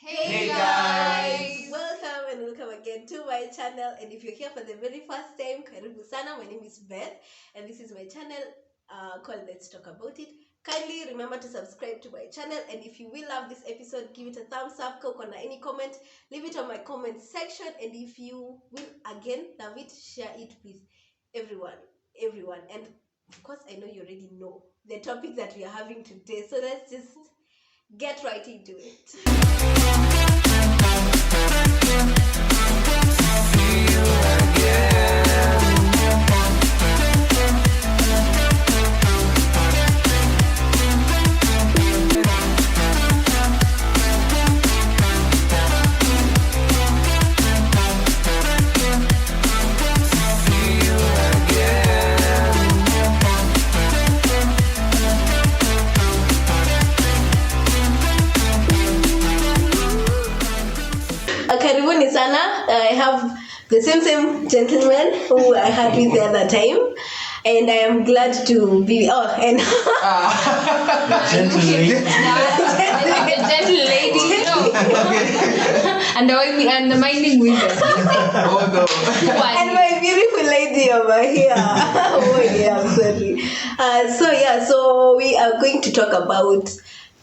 Hey guys! Welcome and welcome again to my channel. And if you're here for the very first time, karibu sana. My name is Beth and this is my channel called Let's Talk About It. Kindly remember to subscribe to my channel, and if you will love this episode, give it a thumbs up. Click on any comment, leave it on my comment section, and if you will again love it, share it with everyone. And of course, I know you already know the topic that we are having today, so let's just get right into it. Karibuni sana. I have the same gentleman who I had with the other time, and I am glad to be. And Gentle lady. The gentle lady, you know. And the minding women. Oh no. and my beautiful lady over here. Oh yeah, I'm sorry. So we are going to talk about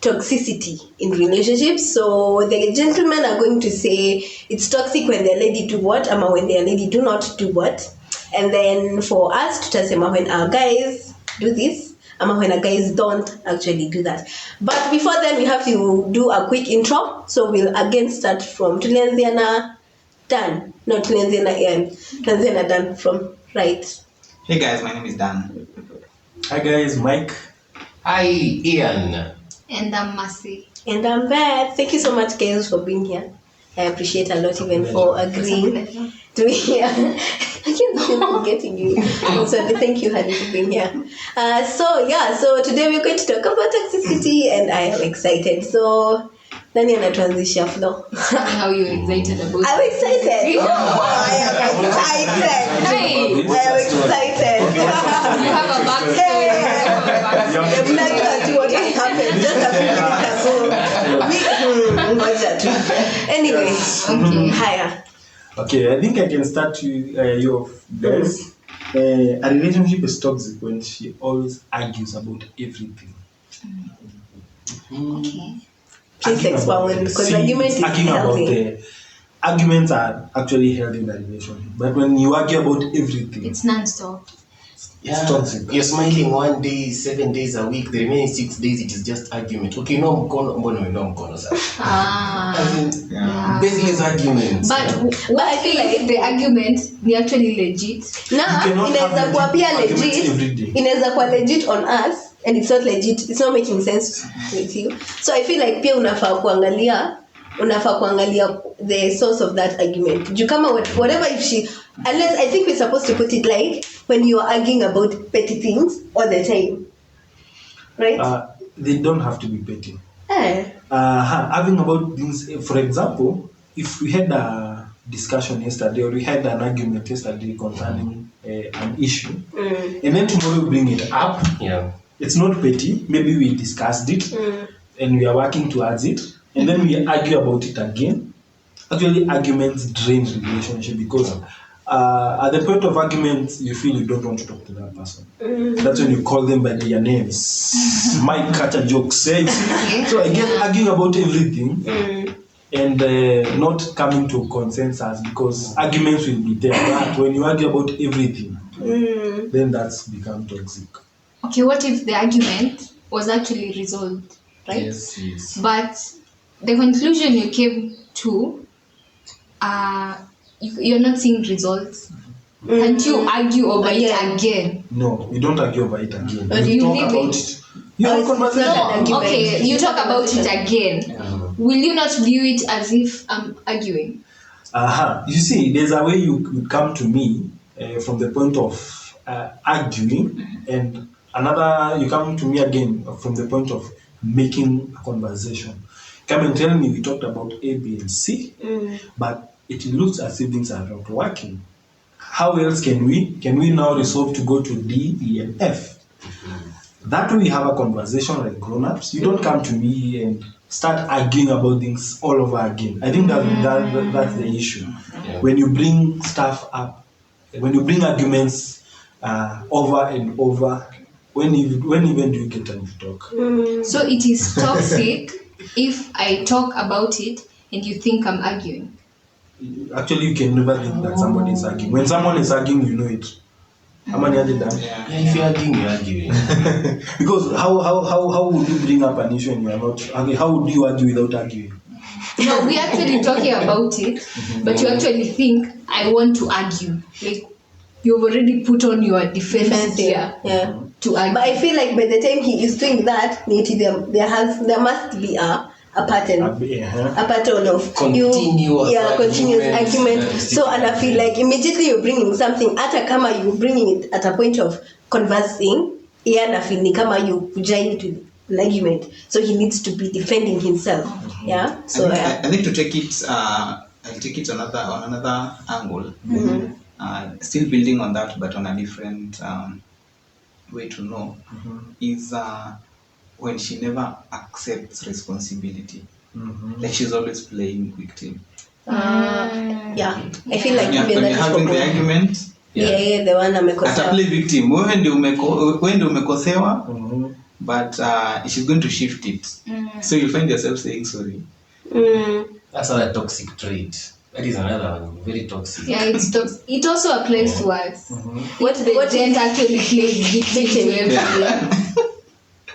toxicity in relationships. So the gentlemen are going to say it's toxic when the lady do what, ama when the lady do not do what. And then for us, tutasema when our guys do this, ama when our guys don't actually do that. But before then, we have to do a quick intro. So we'll again start from tulianzia na Dan. No, tulianzia na Ian. Tulianzia na Dan from right. Hey guys, my name is Dan. Hi guys, Mike. Hi, Ian. And I'm Mercy. And I'm back. Thank you so much, guys, for being here. I appreciate a lot, even for agreeing to be here. I keep getting you. So thank you, honey, for being here. So today we're going to talk about toxicity, and I am excited. So, nani anatuanzisha flow? Tell me how you're excited about I'm excited. I am excited. Hey, I am excited. you have a backstory. I'm not going to what happened just a few minutes ago. Anyway, higher. Okay, I think I can start you off, guys. A relationship is toxic when she always argues about everything. Okay. Please expound, because argument is healthy. Arguments are actually healthy in a relationship, but when you argue about everything, It's non-stop. it's toxic. You're smiling one day, 7 days a week. The remaining 6 days, it is just argument. Okay, no mkono, sir. Yeah. Baseless arguments. But I feel like the argument is actually legit. Na You cannot inaweza have kuwa pia arguments every legit, day. inaweza kuwa legit on us, and it's not legit, it's not making sense with you. So I feel like pia unafaa kuangalia the source of that argument. Juu kama whatever, if she, unless I think we're supposed to put it like when you are arguing about petty things all the time, right? They don't have to be petty. Eh. Having about things, for example, if we had a discussion yesterday or we had an argument yesterday concerning an issue, and then tomorrow we bring it up, Yeah. it's not petty. Maybe we discussed it and we are working towards it, and then we argue about it again. Actually, arguments drain relationship because at the point of argument, you feel you don't want to talk to that person. That's when you call them by their names. Mike catch a joke says. So again, arguing about everything and not coming to consensus, because arguments will be there. But when you argue about everything, then that's become toxic. Okay, what if the argument was actually resolved, right? Yes. But the conclusion you came to, you're not seeing results. Can't you argue over it again? No, you don't argue over it again. But You you talk leave about it. it. You have a conversation. argument. Okay, you talk about it again. Will you not view it as if I'm arguing? You see, there's a way you come to me from the point of arguing, and another you come to me again from the point of making a conversation. Come and tell me we talked about A, B, and C, but it looks as if things are not working. How else can we now resolve to go to D, E, and F? That way we have a conversation like grown-ups. You don't come to me and start arguing about things all over again. I think that's the issue. Yeah. When you bring stuff up, when you bring arguments over and over, when even do you get time to talk? So it is toxic if I talk about it and you think I'm arguing. Actually, you can never think that somebody is arguing. When someone is arguing, you know it. How many are they done? Yeah. Yeah, if you're arguing, you're arguing. Because how would you bring up an issue and you are not? Okay, how would you argue without arguing? No, we're actually talking about it, but you actually think I want to argue. Like you've already put on your defense gear Yeah. to argue. But I feel like by the time he is doing that, there must be a pattern. A pattern of continuous argument. So and I feel like immediately you're bringing something at a kama you're bringing it at a point of conversing, and I feel kama you join to an argument. So he needs to be defending himself. Yeah. So I think to take it I'll take it on another angle. Still building on that but on a different way to know is when she never accepts responsibility. Like she's always playing victim. yeah. I feel like When even you're that is having the common. argument, Yeah, the one ata play victim. Wewe ndio umekosewa, but she's going to shift it. So you'll find yourself saying sorry. That's another toxic trait. That is another one, very toxic. Yeah, it's toxic. It also applies to us. What Gent actually plays victim to everything.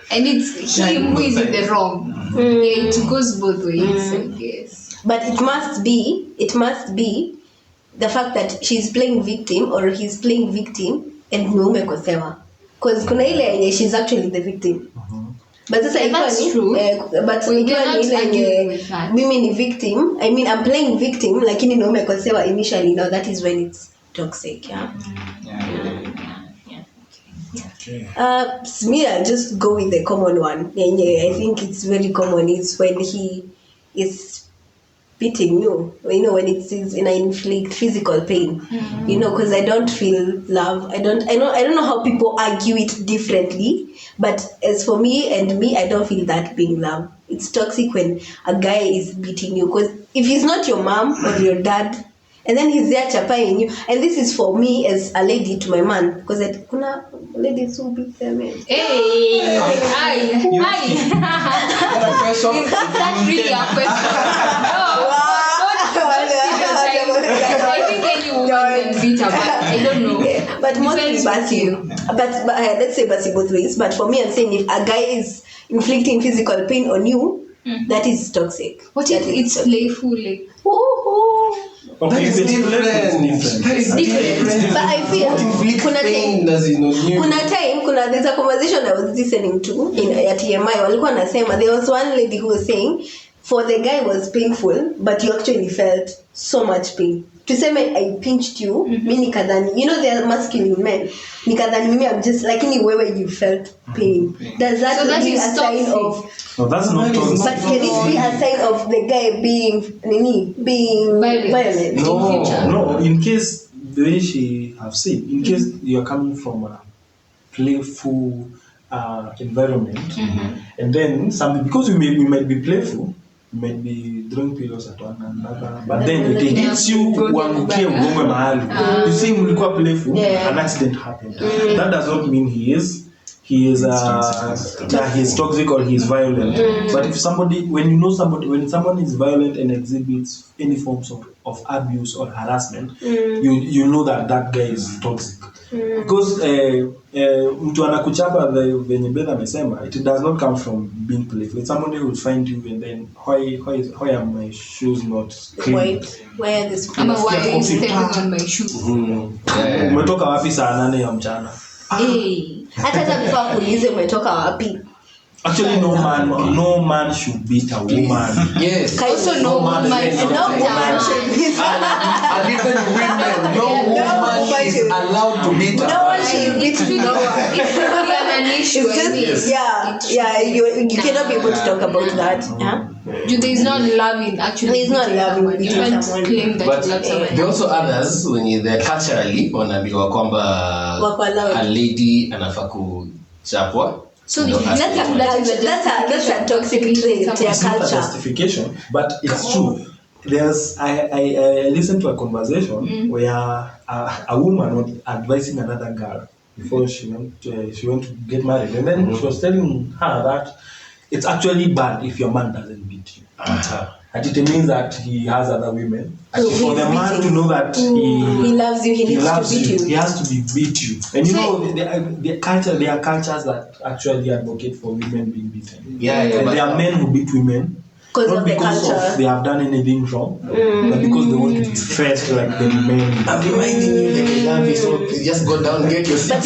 And it's him who is in the wrong. Yeah, it goes both ways, I guess. But it must be the fact that she's playing victim or he's playing victim and mume kosewa. Because kuna ile yenye she's actually the victim. But sasa Yeah, that's true. But We ikiwa cannot ni ile argue yenye with that. mimi ni victim, I mean I'm playing victim lakini mume kosewa initially, now that is when it's toxic, yeah. Me, I just go with the common one. I think it's very common. It's when he is beating you. When it is in inflict physical pain. Because I don't feel love. I don't know how people argue it differently. But as for me, I don't feel that being love. It's toxic when a guy is beating you. Because if he's not your mom or your dad, and then he's there chapaying you, and this is for me as a lady to my man, because kuna ladies who beat their men. Hey! Hi! Is that really a question? No, I think any woman can beat a man. I don't know. Yeah, but mostly Depends with basi. you. But let's say basi both ways. But for me, I'm saying if a guy is inflicting physical pain on you, that is toxic. What if it's playful? Like, Okay, That is it's different. That is different. But I feel kuna pain time, as you know, new. there's a conversation I was listening to at TMI. Walikuwa nasema there was one lady who was saying for the guy was painful, but you actually felt so much pain. Tuseme I pinched you, mimi nikadhani, they are masculine men. Nikadhani mimi I'm just like wewe you felt pain. Does that So that be a is sign toxic. of? No, that's not toxic. But can it be a sign of the guy being violent? No, in case the way she have said, in case you are coming from a playful environment, and then because we might be playful, we might be throwing pillows at one another, but then it hits you uangukie ugongwe mahali. You see mlikuwa playful, an accident happened. That does not mean he is toxic or he is violent. But if when someone is violent and exhibits any forms of abuse or harassment, you know that guy is toxic. Because mtu anakuchapa venye Beth amesema, it does not come from being playful. It's somebody who will find you and then why are my shoes not clean? Why are these why are you stepping on my shoes? Umetoka wapi saa 8 ya mchana? hata before kuulize umetoka wapi. Actually, no man should beat a woman. Yes. Also, no woman should beat And even women, no woman is allowed to beat a No one man. should beat no one. It should be an issue. It's just, you cannot be able to talk about that. Yeah? There is not love in actually. There is not love in someone. You beating can't someone. claim that But you love someone. there are also others when they're culturally wanaambiwa kwamba Wako allowed. a lady anafaa kuchapwa So No, that's That's a toxic trait, yeah. It's not a Culture. justification, but it's true. I listened to a conversation where a woman was advising another girl before she went to get married, and then she was telling her that it's actually bad if your man doesn't beat you. And it means that he has other women. And So for the he's man to beating. know that He loves you, he needs to loves beat you. he has to beat you. And you So- know, there are cultures that actually advocate for women being beaten. Yeah, And there are men who beat women. Because Not of the because culture. they have done anything wrong, but because they want to be first like the men. I'm reminding you that I love you, so please just go down, get your But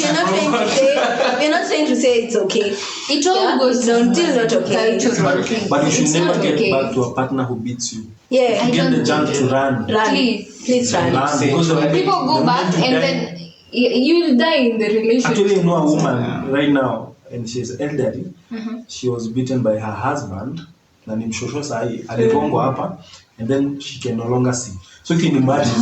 you're not trying to say it's okay. It all goes down Still not okay. cultural thing. But you should It's never not get okay. back to a partner who beats you. Yeah. I Get the don't chance to run. Run. Please. run. Run, because the moment- People the go moment back you and die- then you'll die in the relationship. Actually, I know a woman right now, and she's elderly. She was beaten by her husband, na ni mshosho sahi, alipongwa hapa, and then she can no longer see. So you can imagine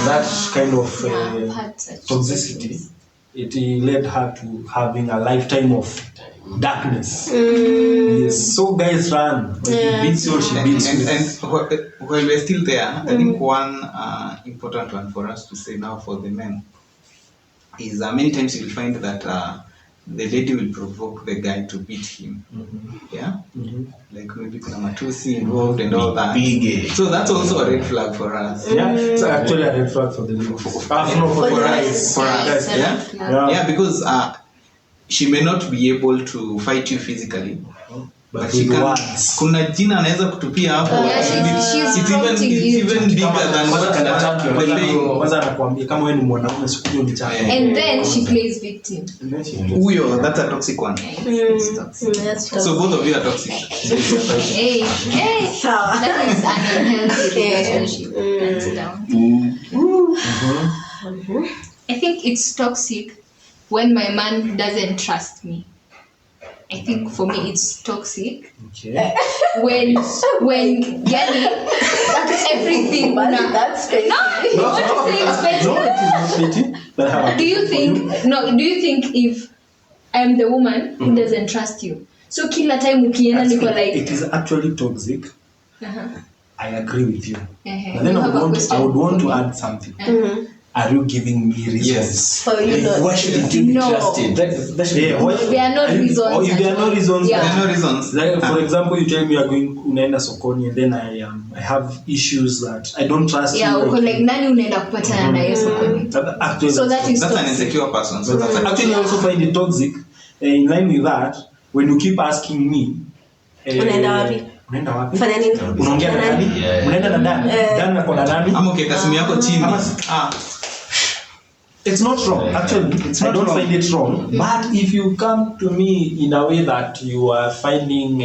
that kind of I've had such toxicity. stories. It led her to having a lifetime of darkness. Yes, so guys run. When he beats you, she beats you. And while we're still there, I think one important one for us to say now for the men is many times you'll find that the lady will provoke the guy to beat him. Yeah? Like maybe kuna matusi involved and all that. Big. So that's also a red flag for us. Yeah, it's actually a red flag for the ladies. No, for the guys. For us, Yes, yeah? Yeah, because she may not be able to fight you physically, but she with can. words. Kuna jina anaweza kutupia hapo. Yeah, she's it's prompting you even bigger than Kwanza what kana attack you, the pain. kwanza anakuambia kama wewe ni mwanaume sikuyo nichapa. And then she plays victim. Huyo, that's a toxic one. That's So both of you are toxic. Hey, Sawa. that is an unhealthy relationship. Hands down. I think it's toxic when my man doesn't trust me. I think for me it's toxic Okay. when yani everything That's crazy. what you say is better. No, it is not petty, but I have a Do you question for think do you think if I'm the woman who doesn't trust you, so kila time ukienda niko like It is actually toxic. I agree with you. But then You I have a would question want for to me? add something. Are you giving me reasons? Yes. For you not. Why shouldn't you be No. trusted? That should be why- There are no you- reasons Or if there are no at all. reasons, Yeah. There are no reasons. like for example, you tell me you are going unaenda sokoni and then I have issues that I don't trust yeah, you. uko like nani unaenda kupatana naye sokoni. Actually, So that is That's an toxic. insecure person. So But that's actually, I also find it toxic. In line with that, when you keep asking me, Unaenda wapi? unaenda wapi? Fanya nini? Unaongea na nani? Yeah. Unaenda na nani? Dan na kona nani? ama ukiweka simu yako chini. Ama- It's not wrong. Actually, I don't find it wrong. But if you come to me in a way that you are finding,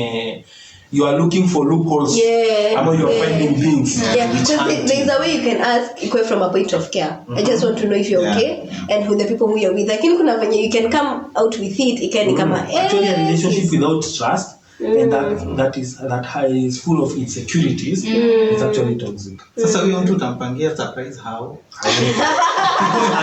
you are looking for loopholes, Yeah, or you are yeah. finding things. Yeah, because there's a way you can ask equate from a point of care. I just want to know if you're Yeah. okay and with the people who you're with. Lakini kuna venye you can come out with it, ikani kama Actually, a relationship without trust and that is full of insecurities is actually toxic. Sasa huyo mtu utampangia surprise how?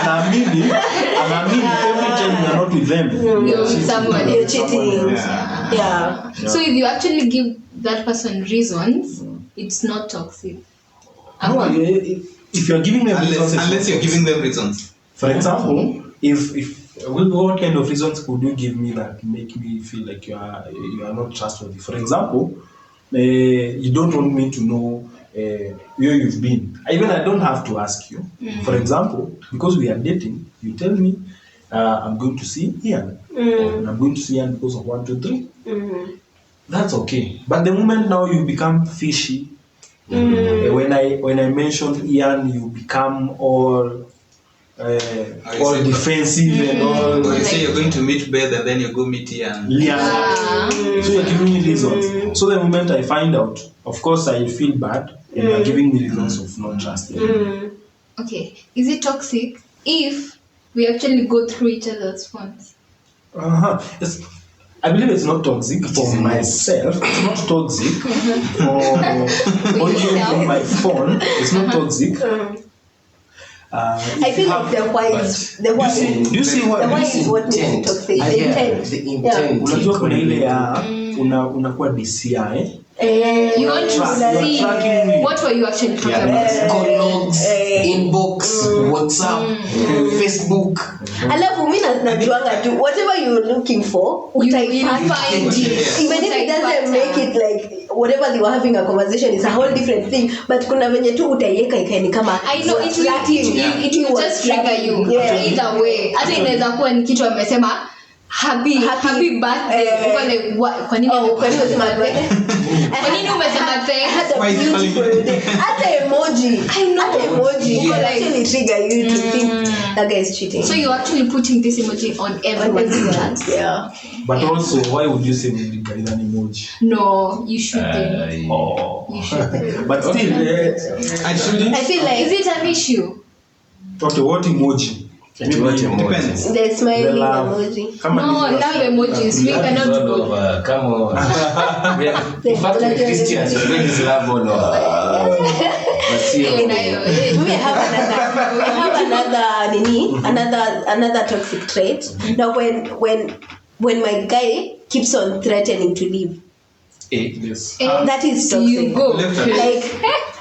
Anaamini every time you are not with them, You're with someone. you're cheating. Yeah. Yeah. So if you actually give that person reasons, it's not toxic. If you are giving them reasons, it's Unless not you're toxic. giving them reasons. For example, if what kind of reasons could you give me that make me feel like you are not trustworthy? For example, you don't want me to know where you've been. Even I don't have to ask you. For example, because we are dating, you tell me I'm going to see Ian. And I'm going to see Ian because of 1, 2, 3. That's okay. But the moment now you become fishy, when I mention Ian, you become all defensive and all. Or you say you're going to meet Beth and then you go meet Ian. Yeah. So you're giving me reasons. So the moment I find out, of course I feel bad, and you're giving me reasons of not trusting. Okay, is it toxic if we actually go through each other's phones? I believe it's not toxic for myself. It's not toxic for even for my phone. It's not toxic. I feel like the why is the why. Do you see what? The why is what makes it toxic. The intent. The intent. Unajua kuna ile ya unakuwa DCI You want to see what were you actually talking about? Call logs, inbox, WhatsApp, Facebook. Alafu mimi najuanga tu whatever you're looking for, You will utaipata. find it. Even if it doesn't make it like whatever they were having a conversation is a whole different thing, but kuna venye tu utaiweka ikaeni kama I know it will just trigger you. Yeah. Either way. Hata inaweza kuwa ni kitu amesema happy birthday. Uko like kwa nini umesema thanks? hata emoji actually trigger you to think that guy is cheating. So you're actually putting this emoji on everyone's chat. Yeah. but also why would you say maybe guys an emoji? No, you shouldn't. You shouldn't. But still I feel like is it an issue? okay, what emoji? Depends. the smiling emoji. No, love emojis. We cannot go. Come on. In fact, with Christians, we really love all of We have another toxic trait. Now when my guy keeps on threatening to leave, Yes. that is toxic. You go. Like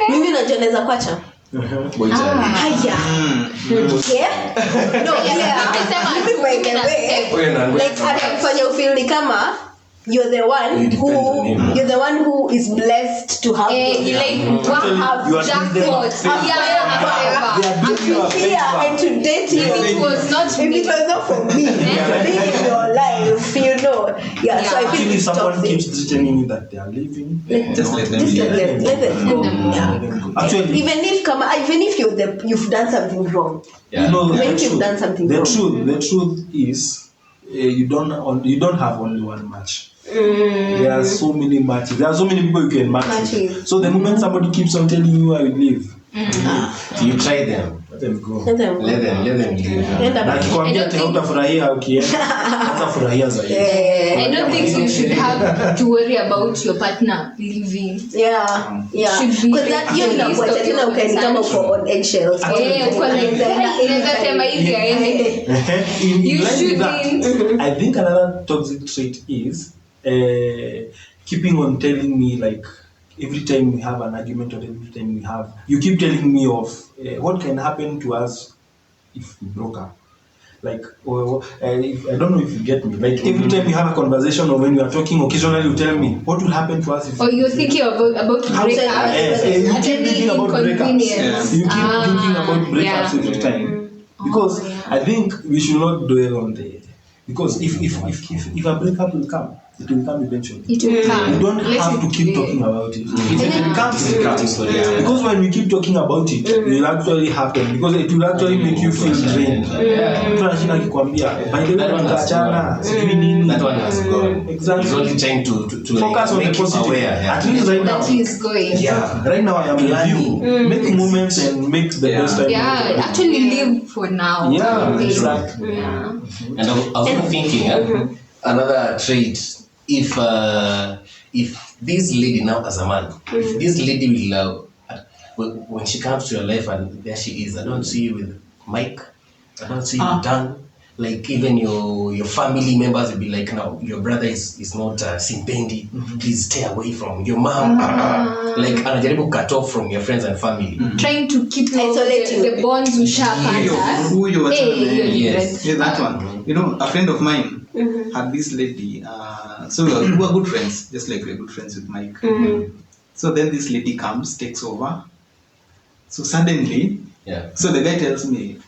mimi najua naweza kwacha. Haya. Yeah? No, yeah. Mimi by the way, like atakufanya ufeel ni kama you're the one who is blessed to have jackpot. And to date you. If it was not If it was not for me, being in your life, you know. Yeah, so I feel If it's someone toxic. keeps telling you that they are leaving, Just let them Just be. let them go. Yeah. actually, Even if you've done something wrong. you know, Even if you've done something the wrong. truth is, you don't have only one match. There are so many matches. There are so many people you can match. Matches. So the moment somebody keeps on telling you I will leave, you try them. let them go. Let them go. Let them leave. Enda Na baki. akikwambia tena utafurahia ukienda, utafurahia zaidi. I don't think you should have to worry about your partner leaving. Yeah. Should be Because that hiyo inakuacha tena ukaeni kama uko on eggshells. Uko like inaweza sema hivi aende. In You line with shouldn't. that, I think another toxic trait is keeping on telling me like every time we have an argument or every time you keep telling me of what can happen to us if we broke up. Like, I don't know if you get me. Like every time we have a conversation or when we are talking, occasionally you tell me what will happen to us if. Or you're thinking about to break up. You keep thinking about breakups. You keep thinking about breakups every time. Because I think we should not dwell on because if a breakup will come, it will come eventually. It will come. You don't have to keep talking about it. If it comes, it comes. Because when we keep talking about it, it will actually happen. Because it will actually make you feel drained. Mtu anashinda akikwambia, by the way, tukaachana, sijui nini. That one has gone. Exactly. He's only trying to Focus on the make you positive. aware. At least right now. That is going. Yeah. Right now I am with you. Make moments and make the best time. Yeah, actually live for now. Yeah, exactly. Yeah. And I was also thinking, another trait, if this lady now as a man, if this lady will when she comes to your life and there she is, I don't see you with Mike, I don't see you with Dan, like even your family members will be like, no, your brother is not Simpendi, please stay away from your mom, like anajaribu cut off from your friends and family. Trying to keep Isolating. the bonds ushapata. Who you were Yes. Yeah, that one. You know, a friend of mine had this lady. So we were good friends, just like we're good friends with Mike. So then this lady comes, takes over. So suddenly, so the guy tells me,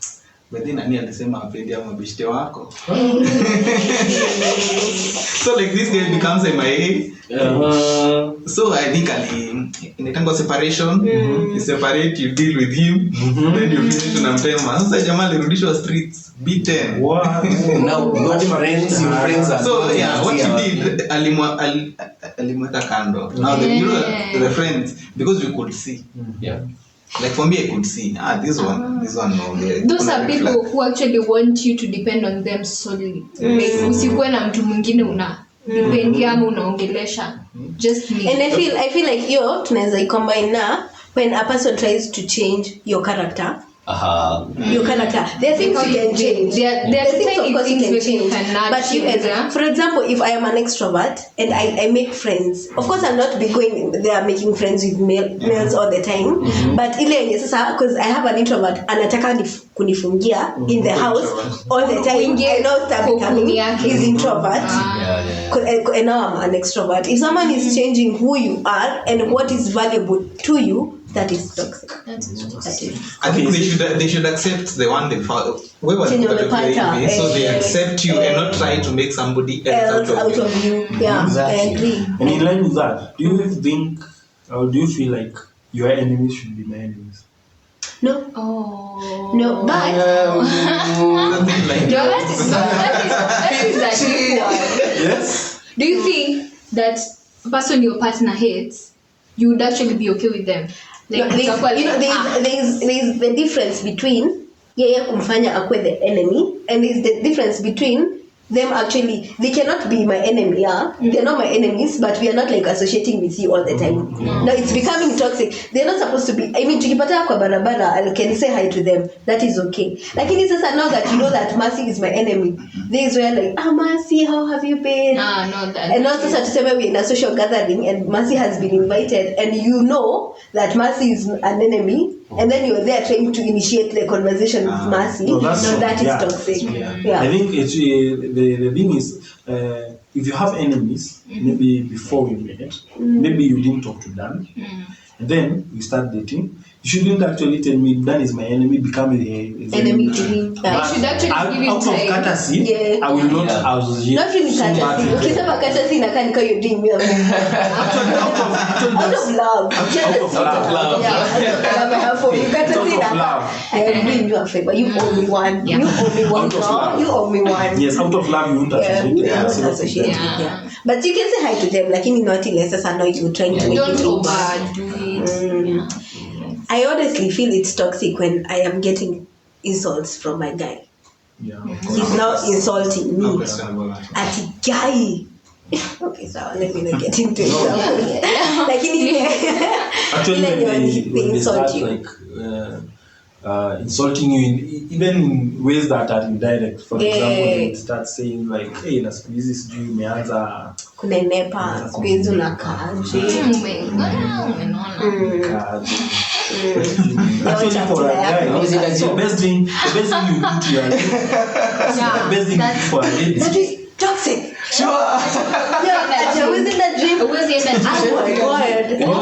but then nani alisema apendi ama bishte wako. So like this guy becomes MIA. So I think in a tango separation, you separate, you deal with him, then you finish unampema. Sasa jamaa alirudishwa streets, beaten. What? Now your friends are So yeah, what he did, alimweka kando. Now the friends, because we could see. Yeah. Like for me, I could see. This one, no. Those are people who actually want you to depend on them solely. Like, usikuwe na mtu mwingine una depend ama unaongelesha. Just me. And I feel like tunaweza combine na when a person tries to change your character Your character. There are things you can change. There are things, of tiny course, you things can you change. can nudge But you, in, for example, if I am an extrovert and I make friends, of course, I'm not be going there making friends with males all the time. But ile sasa, because I have an introvert, anataka kunifungia in the house all the time. I now start becoming his introvert. And now I'm an extrovert. If someone is changing who you are and what is valuable to you, that is toxic. That is toxic. I think they should accept the one they found. So they accept you and not try to make somebody else out of you. Yeah, Exactly. I agree. And in line with that, do you think or do you feel like your enemies should be my enemies? No. Oh. No, but Something like No, that is a deep one. Yes. Do you think that person your partner hates, you would actually be okay with them? Like, there's the difference between yeye kumfanya akwe the enemy, and there's the difference between them actually. They cannot be my enemy, they're not my enemies, but we are not like associating with you all the time. Now it's becoming toxic. They're not supposed to be. I mean, tukipata kwa barabara, I can say hi to them, that is okay. Lakini sasa now that you know that Mercy is my enemy, this is where like, Mercy, how have you been? No, that. And also Satuseme, we're in a social gathering and Mercy has been invited, and you know that Mercy is an enemy, and then you're there trying to initiate the conversation with Mercy. No, that is toxic. Yeah. I think it's the thing is, if you have enemies, maybe before we met, maybe you didn't talk to Dan, and then we start dating. You shouldn't actually tell me Dan is my enemy, become his enemy to me. I should actually give you out of time. courtesy, I will not associate. Not really courtesy. Ukisema courtesy na kan you're doing me. Out of love. Out of love. Yeah, out of love I have for you. Courtesy na I am doing you a favor. You owe me one. Yeah. You owe me one. Out of No, love. you owe me one. Yes, out of love you won't associate. Yeah, not associated. Yeah. But you can say hi to them, like in not unless I know you're trying to make Don't it overdo it. I honestly feel it's toxic when I am getting insults from my guy. Yeah. He's now insulting no me. question about that. At a guy. Okay, so let me not get into it. Like Actually, Like when they insult start you. like insulting you even in ways that are indirect. For example, they start saying like, "Hey, na siku hizi sijui umeanza kunenepa siku hizi unakaa nje." kazi." Actually, for a guy, the best thing you do to your lady, the best thing you do for a lady. That is toxic. Sure. Yeah, was in that dream. Oh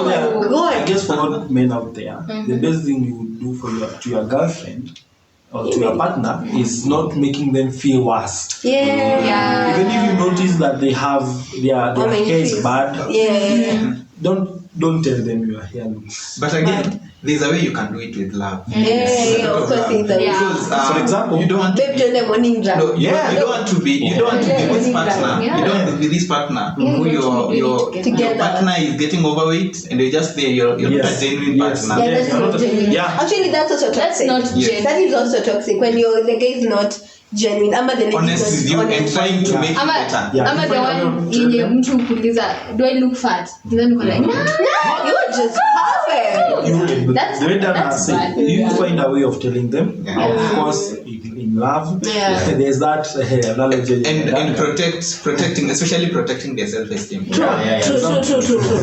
my God. I guess for all men out there, the best thing you would do to your girlfriend or to your partner is not making them feel worse. Yeah. Even if you notice that their hair is bad, don't tell them your hair looks. But again, there's a way you can do it with love. Of course, Because, for example, you don't want to babe, join the morning drive. you don't want to be with this partner. Yeah. You don't want to be this partner who your partner is getting overweight and you're just there. You're not a genuine partner. Yeah, that's not genuine. Yeah. Actually, that's also toxic. That's not genuine. That is also toxic when the guy is not genuine. Ama the lady Honest with you and trying to make it better. Yeah. I'm the one yenye mtu kuuliza, do I look fat? Then you're like, you're just perfect. That's bad. You find a way of telling them. Yeah. Of course, in love, Yeah. there's that analogy. And protecting, especially protecting their self-esteem. True.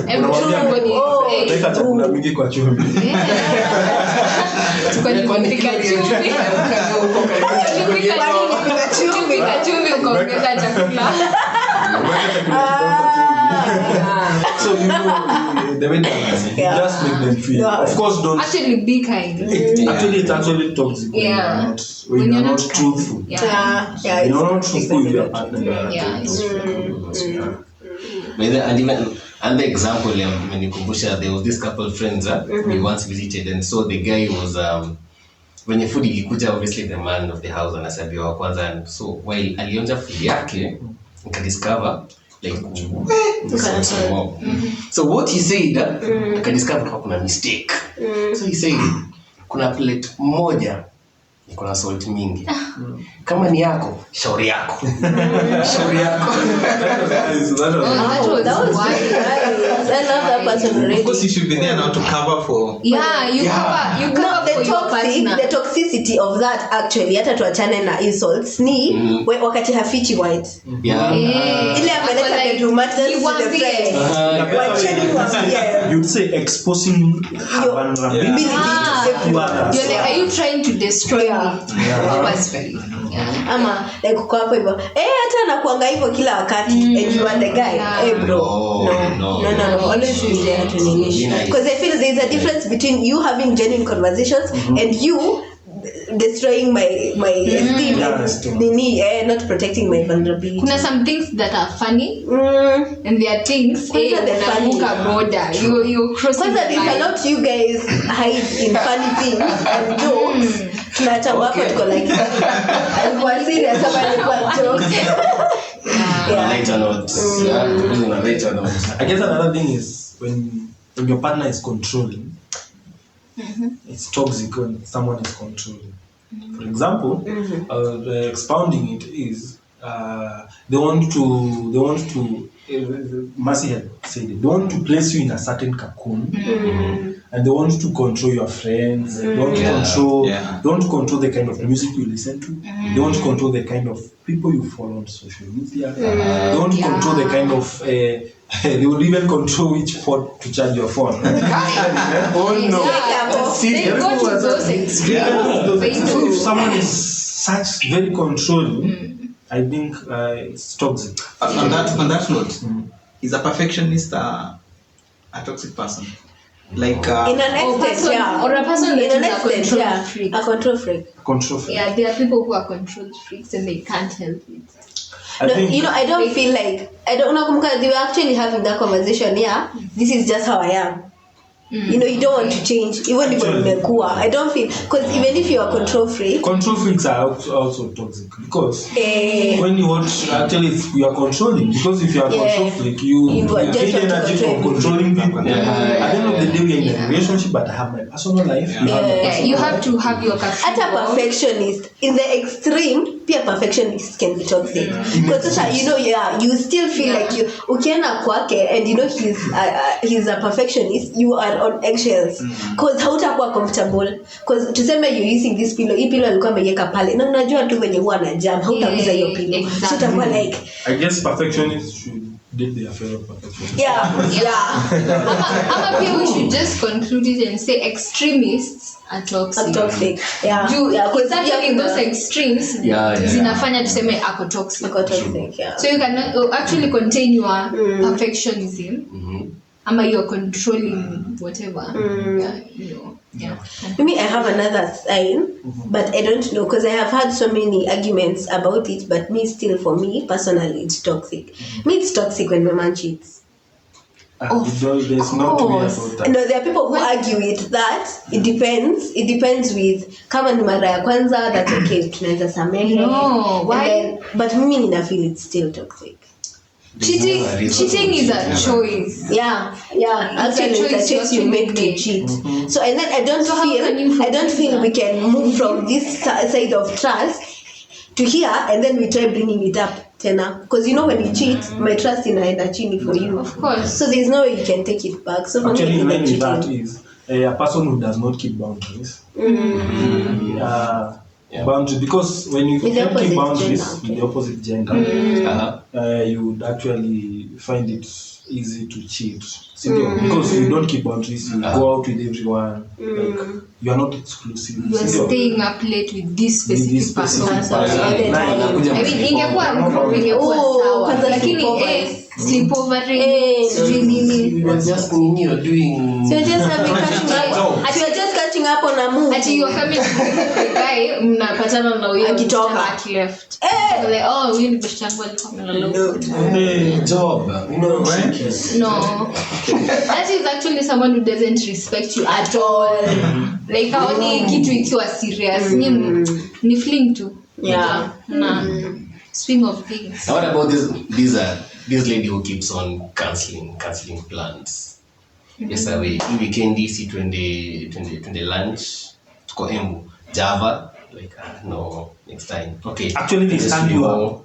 Everybody. Oh. Weka chakula mingi kwa chumvi. Chumvi ukaongeza chakula. So you know the way that just make them feel. Yeah. Of course, don't. Actually, be kind. It's actually toxic when you're not kind. truthful. Yeah. You're not truthful with your partner. Yeah, it's and even another example, menikumbusha, there was this couple friends we once visited, and so the guy was when the food ilikuja, obviously the man of the house anasabiwa wa kwanza, and so while alionja food yake nikadiscover like so what he said akadiscover kuna mistake. So he said kuna plate moja iko na salt mingi. Kama ni yako, shauri yako. Shauri yako. That was nice. I love that person already. Because you should be there now to cover for. Yeah, you cover The for your partner. the toxicity of that actually, hata tuachane na insults ni wakati hafichi white. Yeah. Ile ameleta like, bedroom matters you to want the it. friend. Wacheni waambie. You'd say exposing her vulnerability to others. You're like, are you trying to destroy me? Yeah. Purposefully. Yeah. Ama like uko hapo hivyo hata nakuanga hivyo kila wakati and you are the guy bro no always be there to ninish because I feel there is a difference between you having genuine conversations and you destroying my esteem not protecting my vulnerability. Kuna some things that are funny and there are things Kwanza border you crossing because there's a lot you guys hide in funny things and jokes tunachamba hapo tuko like alikuwa serious ama alikuwa jokes. Later note. Later note. I guess another thing is when your partner is controlling, it's toxic when someone is controlling. For example, expounding it is they want to Mercy had said it. They want to place you in a certain cocoon, and they want to control your friends. They want to control. They want to control the kind of music you listen to. They want to control the kind of people you follow on social media. They want to control the kind of. They will even control which port to charge your phone. Oh no! They go to those extremes. So if someone is such very controlling. I think it's toxic. On that note, is a perfectionist a toxic person? Like in an extent, or a person in an that is extent, a control freak. Control freak. Yeah, there are people who are control freaks and they can't help it. I don't feel like they were actually having that conversation. Yeah, this is just how I am. You don't want to change even if I don't feel because even if you are control freaks are also toxic because when you watch actually you are controlling because if you are control freak you gain energy from controlling people. At the end of the day we are in a relationship but I have my personal life. You have to have your at a perfectionist in the extreme peer perfectionist can be toxic because you still feel like you ukienda kwake and he's a perfectionist you are on eggshells because hautakuwa comfortable because tuseme you using this pillow hii pillow alikuwa ameiweka pale na unajua tu venye huwa na jam hautaguza hiyo pillow so utakuwa like I guess perfectionists should date their fellow perfectionists. Ama pia we should just conclude it and say extremists are toxic. Because actually those extremes zinafanya tuseme ako toxic. So you cannot actually contain your perfectionism ama you're controlling whatever. Maybe I have another sign but I don't know because I have had so many arguments about it but for me personally it's toxic. Me it's toxic when my man cheats. There's not to be about that. No, there are people who argue it that it depends with kama ni mara ya kwanza that's okay tunaweza samehe. No, why? But mimi nina feel it's still toxic. Cheating is a choice. Actually it's a choice you make to cheat. So and then I don't feel we can move from this side of trust to here and then we try bringing it up tena because when you cheat my trust inaenda chini for you, of course, so there's no way you can take it back. So actually in line with that is a person who does not keep boundaries. Boundaries because when you can't keep boundaries with the opposite gender you would actually find it easy to cheat because you don't keep boundaries, you go out with everyone, like you are not exclusive, you are staying up late with this specific person. I mean ingekuwa sawa lakini sleepovering you are just doing so just catching up on a move ati you are coming to the guy mnapatana na huyo akitoka left like huyu ni best yangu alikuwa amelala job no that is actually someone who doesn't respect you at all like haoni kitu ikiwa serious ni fling tu swing of things. Now what about this lady who keeps on cancelling plans? Yes, we weekend si twende lunch tuko Embu Java like no, next time. Okay. Actually, they Just stand you know. up.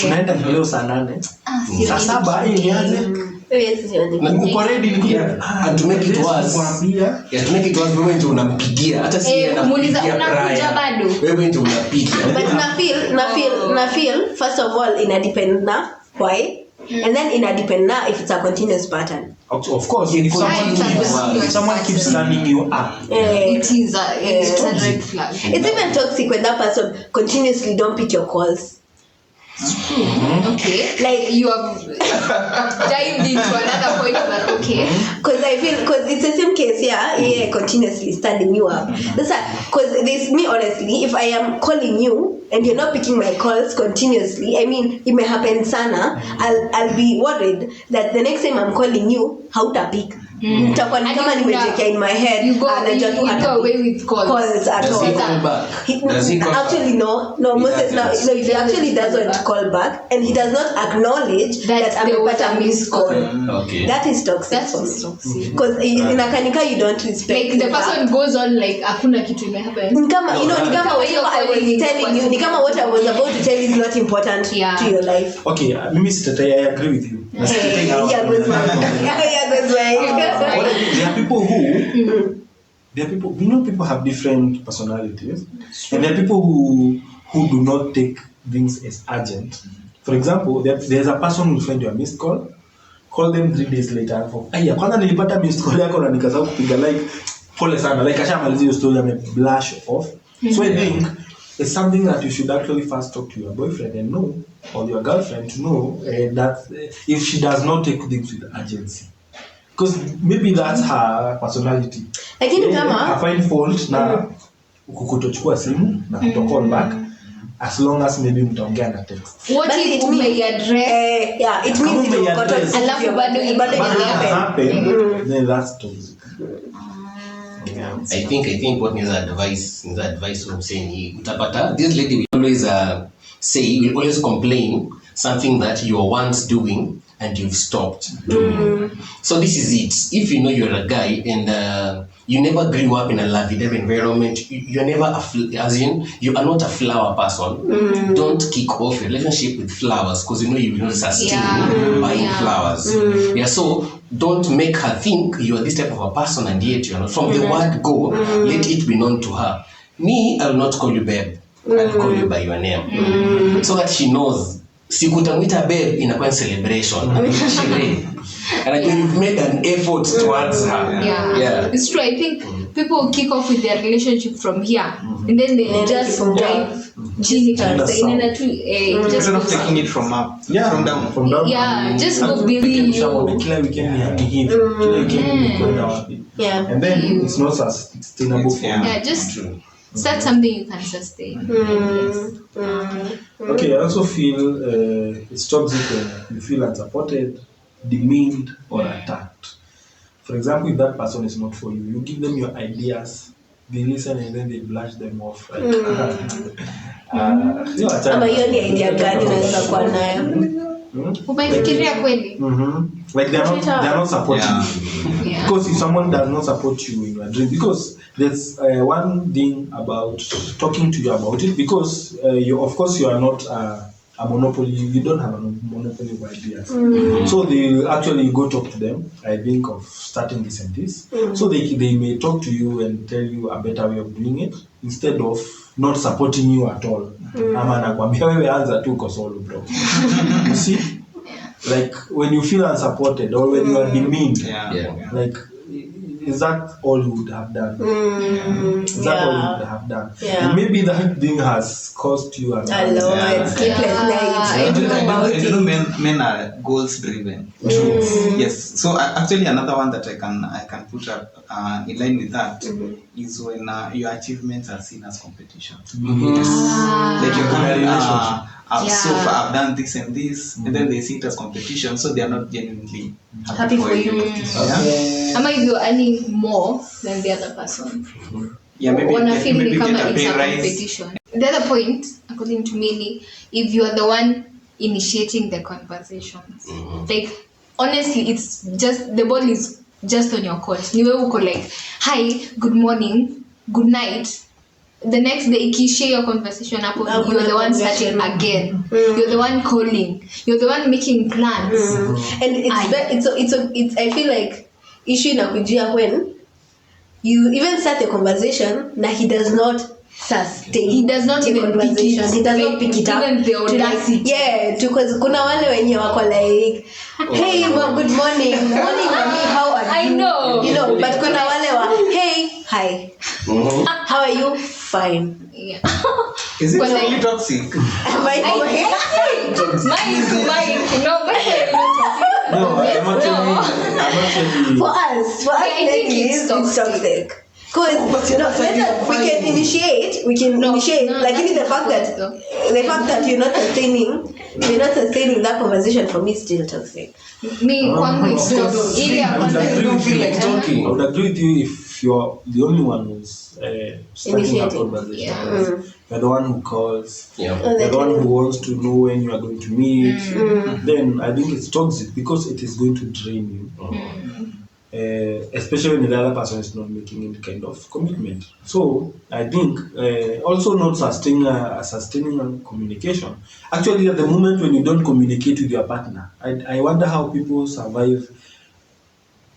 Tunaenda leo saa 8. Saa 7 nianze. Na uko ready ni and to make it worse. Yeah, to make it worse wewe ndio unampigia hata si yeye anakuja bado. Wewe ndio unapiga. But na feel first of all ina depend na why. And then ina depend na if it's a continuous pattern. Of course, if someone keeps standing you up, it is a red flag. It's even toxic when that person continuously don't pick your calls. Okay, like you have dived into another point, but okay. Because it's the same case, yeah, continuously standing you up. That's because this me honestly, if I am calling you and you're not picking my calls continuously, I mean, it may happen sana. I'll be worried that the next time I'm calling you, hauta pick. Nitakuwa ni kama nimejekea in my head. You go away with calls at all. Does he call Actually no most no if he actually doesn't call back and he does not acknowledge that amepata missed call. Okay. That is toxic. That's toxic. Because inakanika you don't respect. Like the person goes on like hakuna kitu imehappen. Ni kama what I was about to tell you is not important to your life. Okay, mimi sitatai, I agree with you. Yeah, goes well. There are people who we know people have different personalities, and there are people who do not take things as urgent. For example, there's a person who find your missed call them 3 days later for kwanza nilipata missed call yako na nikasahau kupiga like pole sana, like ashamaliza your story and blush off. So I think it's something that you should actually first talk to your boyfriend and know, or your girlfriend to know that if she does not take things with urgency. Because maybe that's her personality. Lakini kama I find fault na kutochukua simu na call back as long as maybe mtaongea na text. What if you may address? It means you got on. Alafu bado happen. Then that's toxic. I think what needs advice from saying utapata this lady will always will always complain something that you were once doing and you've stopped doing. So this is it. If you know you're a guy and you never grew up in a lovey-dovey environment, you're never you are not a flower person. Don't kick off your relationship with flowers because you know you will not sustain buying flowers. So don't make her think you are this type of a person and yet you're not. From the word go, let it be known to her. Me, I will not call you babe. I'll call you by your name. So that she knows. Sikutamwita babe inakuwa in celebration. And you've made an effort towards her. Yeah. It's true. I think people kick off with their relationship from here and then they just drive chini kabisa. Inaenda tu instead of taking it from up, from down. Yeah, just go believe you. Kila weekend ni behave. Kila weekend ni kwenda wapi. And then it's not sustainable for you. Yeah, just start something you can sustain. Okay, I also feel it's toxic when you feel unsupported, demeaned, or attacked. For example, if that person is not for you, you give them your ideas, they listen and then they blush them off. Like, ama hiyo ni idea gani unaweza kuwa nayo? Umefikiria kweli? Like they're not supporting you. Because if someone does not support you in your dream, because there's one thing about talking to you about it, because you are not a monopoly, you don't have a monopoly of ideas. So they actually go talk to them, I think of starting this and this. So they may talk to you and tell you a better way of doing it instead of not supporting you at all. Ama anakuambia wewe anza tu kwa solo bro. You see? Like when you feel unsupported or when you are demeaned, like is that all you would have done? Is that all you would have done? And maybe that thing has cost you a lot. I don't know, men are goals driven. Yes. So actually another one that I can put up in line with that is when your achievements are seen as competition. Like you're coming, I've done this and this, and then they see it as competition, so they are not genuinely happy for you. Ama if you're earning more than the other person, maybe come get a it's pay a rise. competition. The other point, according to me, if you are the one initiating the conversations, like honestly, it's just the ball is just on your court. Niwe uko like, hi, good morning, good night. the next day ikishare your conversation hapo, you're the one starting again. You're the one calling, you're the one making plans. And it's I feel like issue inakujia when you even start the conversation na he does not sustain. He does not the even pick conversation. it. He does not pick it up. Even the audacity. Because kuna wale wenye wako like, hey, well, good morning, mommy, how are you? I know. You know, but kuna wale wa, hey, hi, how are you? Fine. Yeah. Is it But really like- toxic? Am I Mine. No, but No, I'm actually. For us I think ladies, it's it's toxic. Because we can initiate, no, like even the fact that's that you're not sustaining that conversation, for me is still toxic. me kwangu it's not ile ya kwanza I don't feel like I talking. would agree with you if you're the only one who's starting a Initiating. conversation. Yeah. You're the one who calls. Yeah. You're the one who wants to know when you are going to meet. Then I think it's toxic because it is going to drain you. Especially when the other person is not making any kind of commitment. So I think also not sustaining a communication. Actually, at the moment when you don't communicate with your partner, I wonder how people survive.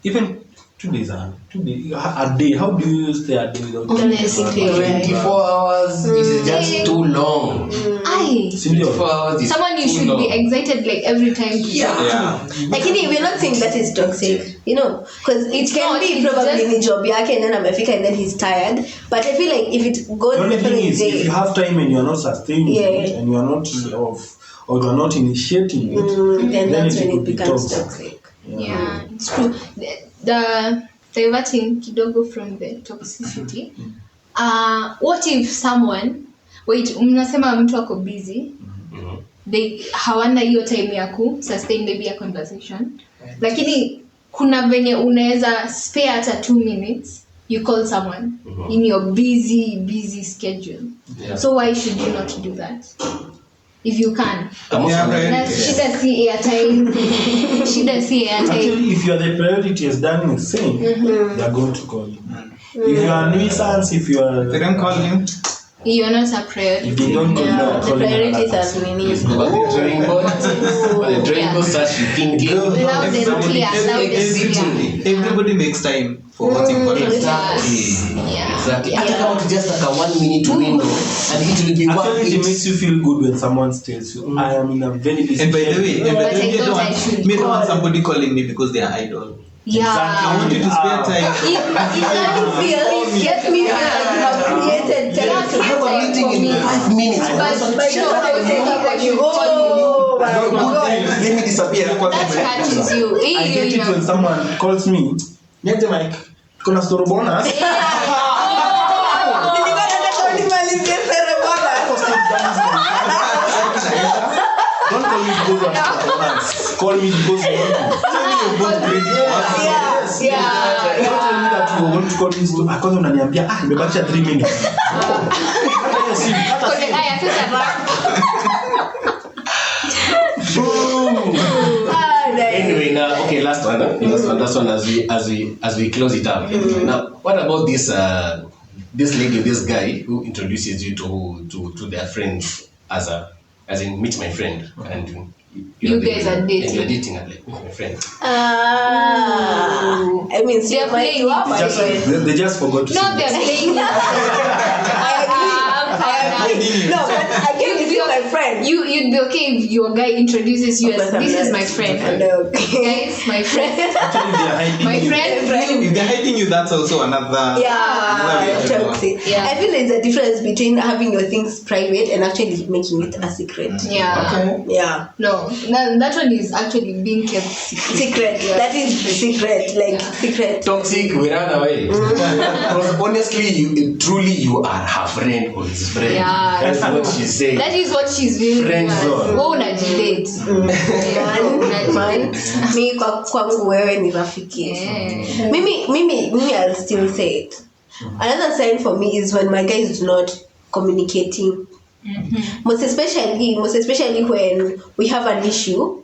Even 2 days, a day. How do you stay a day without Honestly, right. 24 hours is just too long. Aye. 24 hours is Someone you too should long. be excited like every time to Yeah. Like we're not saying that is toxic, because it can not, be it's probably just- in job yake and then amefika and then he's tired. But I feel like if it goes The only the thing following is, if day, you have time and you are not sustaining Yeah. it, and you are not or you are not initiating it, then that's when could it be becomes toxic. toxic. Yeah, it's true. The diverting kidogo from the toxicity. What if someone mnasema mtu ako busy, they hawana hiyo time ya ku sustain maybe a conversation, lakini kuna venye unaweza spare hata 2 minutes, you call someone in your busy schedule. Yeah. So why should you not do that if you can? Yeah, Na right. shida si airtime. Shida si airtime. Actually, if you are the priority, as Dan is saying, they are going to call you. If you are a nuisance, if you are, They don't call him. You're not a priority. if you don't call, Yeah, you are the calling another priorities person. are winning. But the drawing board, but the drawing board starts thinking. Loud and clear, loud and clear. Everybody makes time for what's important. Exactly. Yeah. Exactly. Hata kama tu just like a 1 minute window, and it will be worth Actually, it it. makes you feel good when someone tells you, I am in a very busy And by the way, schedule." But I thought I should me don't want call. somebody calling me because they are idle. Yeah. I want you to spare time. Get me you have created time to I have a meeting in 5 minutes. Oh my No, God. let me disappear. That catches you. I get it when someone calls me, Nyete Mike, kuna store bonus. Nilikuwa nataka unimalizie seremala. Don't call me because you are store bonus. Call me because you want to. You're both great. Don't tell me that you want to call me store. Kwanza unaniambia, nimebakisha 3 minutes. Hata simu, hata simu. Aya, sasa Anyway, now okay, last one. Last one as we close it up. Now, what about this lady, this guy who introduces you to their friends as in meet my friend, and You guys are dating. And you're dating like my friend. I mean, They are playing you are my Just, friend. they just forgot to no, say they're that. playing. I agree. No, but again, if you're my friend, You'd be okay if your guy introduces you as this is my friend. Guys, my friend. Actually, they are hiding My you. friend. If they're hiding you, that's also another. yeah, toxic. Yeah. I feel there's a difference between having your things private and actually making it a secret. Yeah. Okay. Yeah. No, that one is actually being kept secret. Secret. Yeah. That is secret. Like secret. Toxic, we ran away. Because honestly, you are her friend or his friend. Yeah, That's what she's saying. That is what she's doing. Friend zone. Wewe unajidate. Man, mi kwangu wewe ni rafiki. Yeah. Mimi I'll still say it. Another sign for me is when my guys do not communicating. Most especially when we have an issue.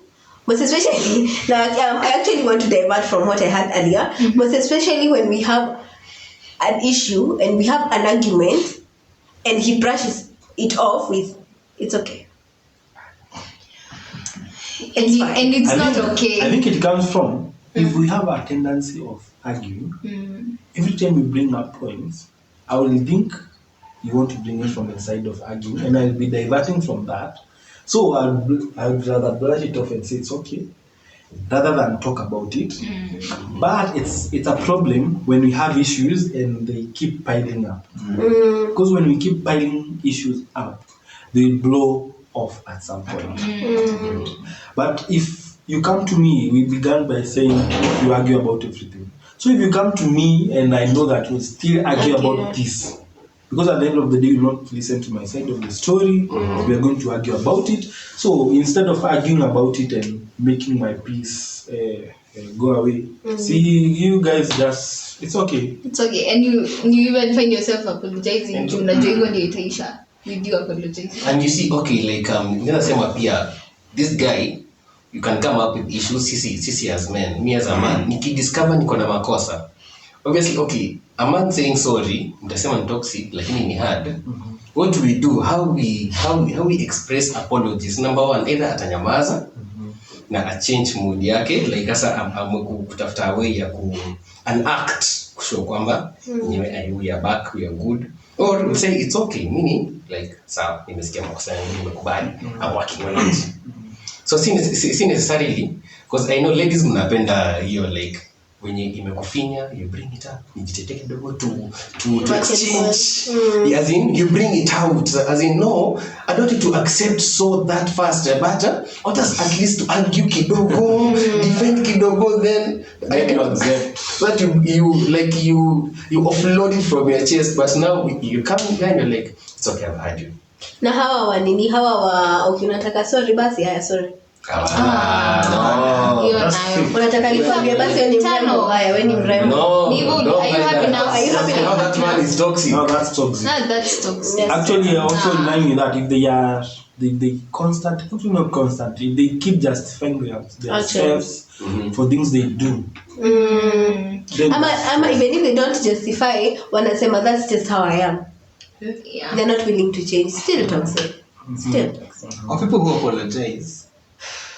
Most especially, I actually want to divert from what I had earlier. Most especially when we have an issue and we have an argument, and he brushes it off with, it's okay. It's fine. And it's I not think, okay. I think it comes from if we have a tendency of arguing, every time we bring up points, I will think you want to bring it from the side of arguing, and I'll be diverting from that. So I'd rather brush it off and say it's okay, rather than talk about it. But it's a problem when we have issues and they keep piling up. Because when we keep piling issues up, they blow off at some point. But if you come to me, we began by saying you argue about everything. So if you come to me and I know that we'll still argue about this, because at the end of the day, you will not listen to my side of the story, we are going to argue about it. So instead of arguing about it and making my peace go away, see, you guys just, it's okay. It's okay. And you even find yourself apologizing to unajua hivyo ndio itaisha with you apologizing. And you see, okay, like ninasema pia this guy, you can come up with issues. Sisi as men, me as a man, nikidiscover niko na makosa, obviously, okay, a man saying sorry, mtasema ni toxic, lakini ni hard. What do we do? How we express apologies? Number one, either atanyamaza na a change mood yake, like asa kutafuta way ya an act kushow kwamba we are back, we are good, or we say it's okay, meaning like sawa, nimesikia makosa yangu, nimekubali, I'm working on it. So see necessarily, because I know ladies mnapenda hiyo, like when imekufinya, you bring it up, nijitete kidogo to exchange, as in you bring it out, as in no, I don't need to accept so that fast, but or just at least to argue kidogo, defend kidogo, then I can accept. But you offload it from your chest, but now you come here and you're like, it's okay, I've heard you. Na hawa ukinataka sorry basi haya sorry. No, Hiyo that's nayo. fake. Unataka nikwambie basi wewe ni mrembo, haya wewe ni mrembo. No, Are you happy now? Are you happy now? No, that man is toxic. No, that's toxic. No, that's toxic. Yes. Actually, also in line with that, if they constant, actually not constant, if they keep justifying themselves for things they do. Then Ama even if they don't justify, wanasema that's just how I am. Yeah. They're not willing to change. Still toxic. Still toxic. Or people who apologize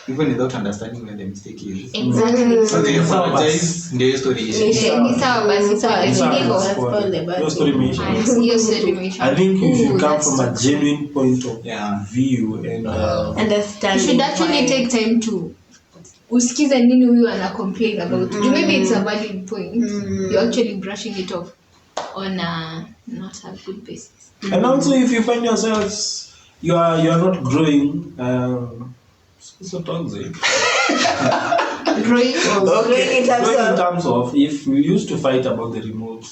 even without understanding where the mistake is. Exactly. So they apologize, ndio hiyo story ishi. Ni sawa basi, Sawa, ni sawa. hivyo. Pole basi. your story may shine. Hiyo story imeisha. I think you should Ooh, come that's from a toxic. genuine point of Yeah. view and You Understanding. should actually why. take time to usikize nini huyu ana complain about. Maybe it's a valid point. You're actually brushing it off on a not a good basis. and also if you find yourselves you are not growing, so toxic. Growing. Growing in terms Growing in of terms of if we used to fight about the remote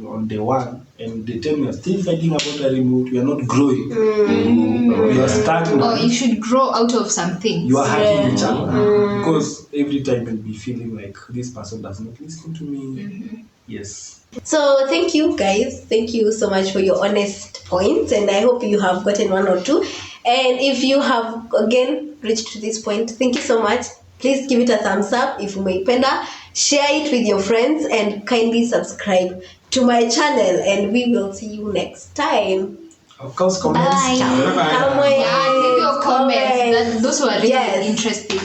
on day one, and the time we are still fighting about a remote, we are not growing. We are stagnant. Or you should grow out of something. You are hurting each other because every time you'll be feeling like this person does not listen to me. Yes. So thank you guys. Thank you so much for your honest points, and I hope you have gotten one or two. And if you have again reached to this point, thank you so much. Please give it a thumbs up if umeipenda, share it with your friends, and kindly subscribe to my channel, and we will see you next time. Of course, comments. Bye. Comments. Yeah, leave your comments. Those were really Yes. interesting.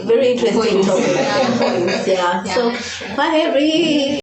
Very interesting Points. topic. Yeah. Points, yeah. Yeah. So, bye,